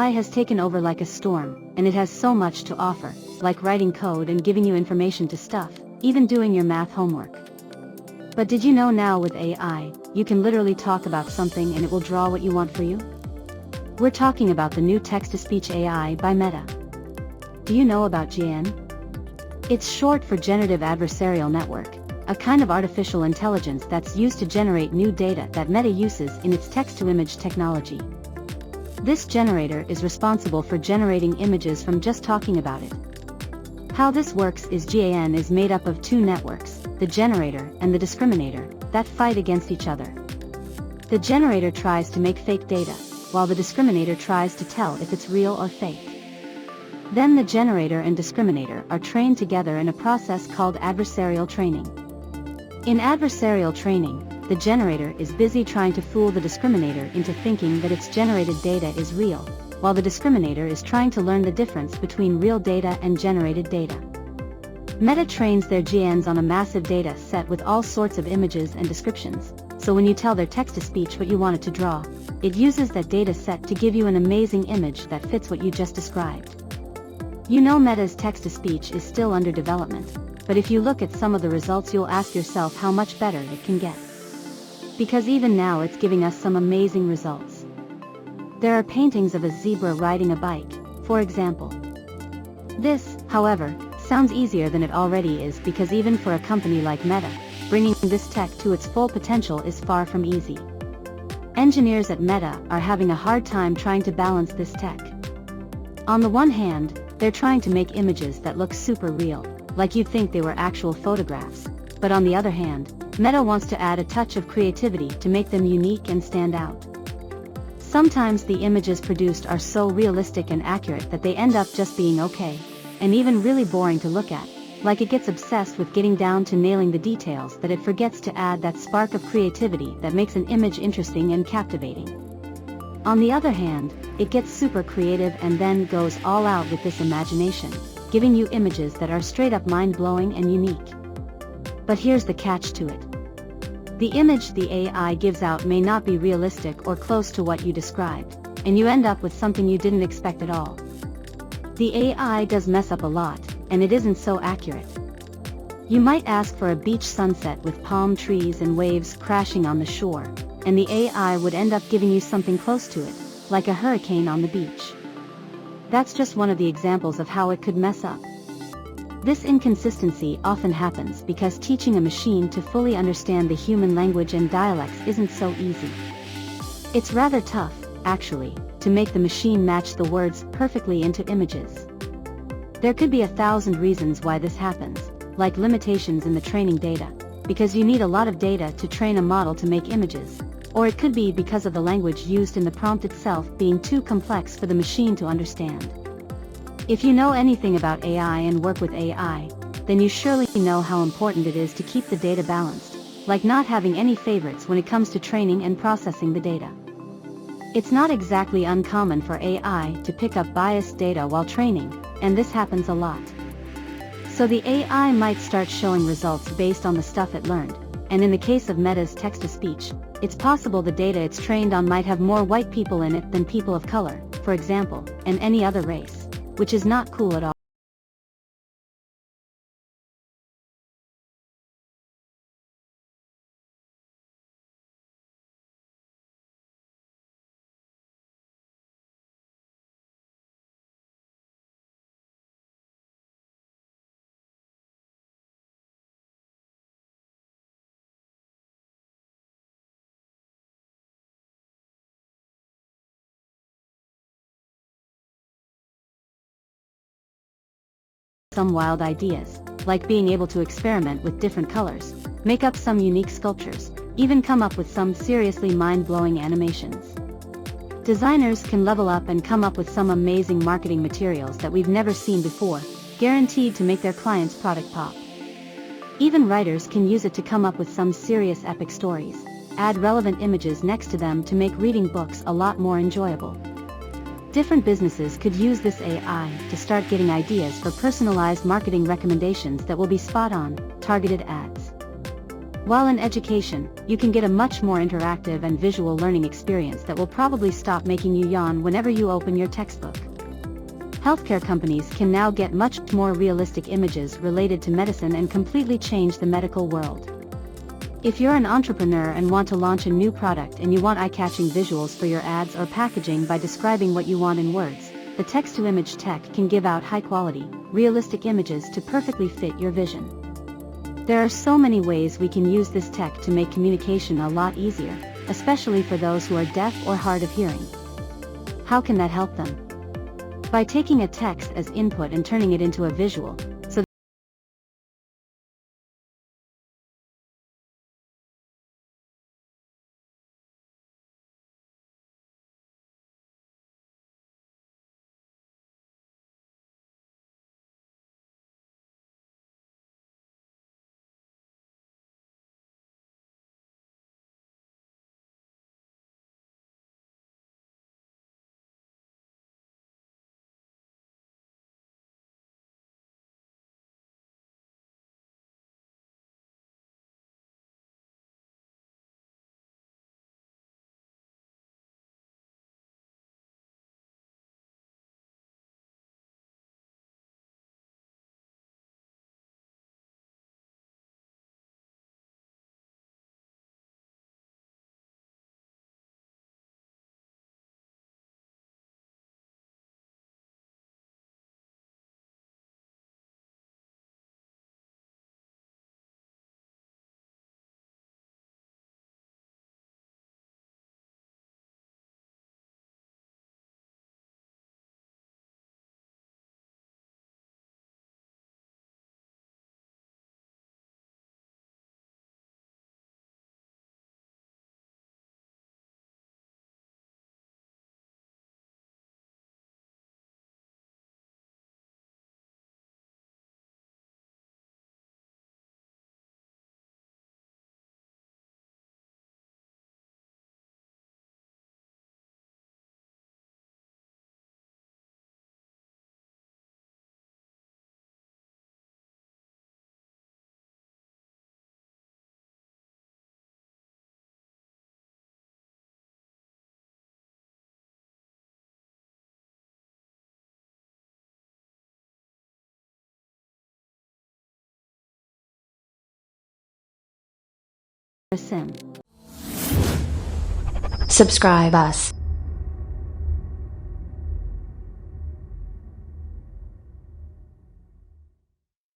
AI has taken over like a storm, and it has so much to offer, like writing code and giving you information to stuff, even doing your math homework. But did you know now with AI, you can literally talk about something and it will draw what you want for you? We're talking about the new text-to-speech AI by Meta. Do you know about GN? It's short for Generative Adversarial Network, a kind of artificial intelligence that's used to generate new data that Meta uses in its text-to-image technology. This generator is responsible for generating images from just talking about it. How this works is GAN is made up of two networks, the generator and the discriminator, that fight against each other. The generator tries to make fake data, while the discriminator tries to tell if it's real or fake. Then the generator and discriminator are trained together in a process called adversarial training. In adversarial training, the generator is busy trying to fool the discriminator into thinking that its generated data is real, while the discriminator is trying to learn the difference between real data and generated data. Meta trains their GNs on a massive data set with all sorts of images and descriptions, so when you tell their text-to-speech what you want it to draw, it uses that data set to give you an amazing image that fits what you just described. You know Meta's text-to-speech is still under development, but if you look at some of the results you'll ask yourself how much better it can get. Because even now it's giving us some amazing results. There are paintings of a zebra riding a bike, for example. This, however, sounds easier than it already is because even for a company like Meta, bringing this tech to its full potential is far from easy. Engineers at Meta are having a hard time trying to balance this tech. On the one hand, they're trying to make images that look super real, like you'd think they were actual photographs, but on the other hand, Meta wants to add a touch of creativity to make them unique and stand out. Sometimes the images produced are so realistic and accurate that they end up just being okay, and even really boring to look at, like it gets obsessed with getting down to nailing the details that it forgets to add that spark of creativity that makes an image interesting and captivating. On the other hand, it gets super creative and then goes all out with this imagination, giving you images that are straight up mind-blowing and unique. But here's the catch to it. The image the AI gives out may not be realistic or close to what you described, and you end up with something you didn't expect at all. The AI does mess up a lot, and it isn't so accurate. You might ask for a beach sunset with palm trees and waves crashing on the shore, and the AI would end up giving you something close to it, like a hurricane on the beach. That's just one of the examples of how it could mess up. This inconsistency often happens because teaching a machine to fully understand the human language and dialects isn't so easy. It's rather tough, actually, to make the machine match the words perfectly into images. There could be 1,000 reasons why this happens, like limitations in the training data, because you need a lot of data to train a model to make images, or it could be because of the language used in the prompt itself being too complex for the machine to understand. If you know anything about AI and work with AI, then you surely know how important it is to keep the data balanced, like not having any favorites when it comes to training and processing the data. It's not exactly uncommon for AI to pick up biased data while training, and this happens a lot. So the AI might start showing results based on the stuff it learned, and in the case of Meta's text-to-speech, it's possible the data it's trained on might have more white people in it than people of color, for example, and any other race, which is not cool at all. Some wild ideas, like being able to experiment with different colors, make up some unique sculptures, even come up with some seriously mind-blowing animations. Designers can level up and come up with some amazing marketing materials that we've never seen before, guaranteed to make their clients' product pop. Even writers can use it to come up with some serious epic stories, add relevant images next to them to make reading books a lot more enjoyable. Different businesses could use this AI to start getting ideas for personalized marketing recommendations that will be spot-on, targeted ads. While in education, you can get a much more interactive and visual learning experience that will probably stop making you yawn whenever you open your textbook. Healthcare companies can now get much more realistic images related to medicine and completely change the medical world. If you're an entrepreneur and want to launch a new product and you want eye-catching visuals for your ads or packaging by describing what you want in words, the text-to-image tech can give out high-quality, realistic images to perfectly fit your vision. There are so many ways we can use this tech to make communication a lot easier, especially for those who are deaf or hard of hearing. How can that help them? By taking a text as input and turning it into a visual, so Asim. Subscribe us.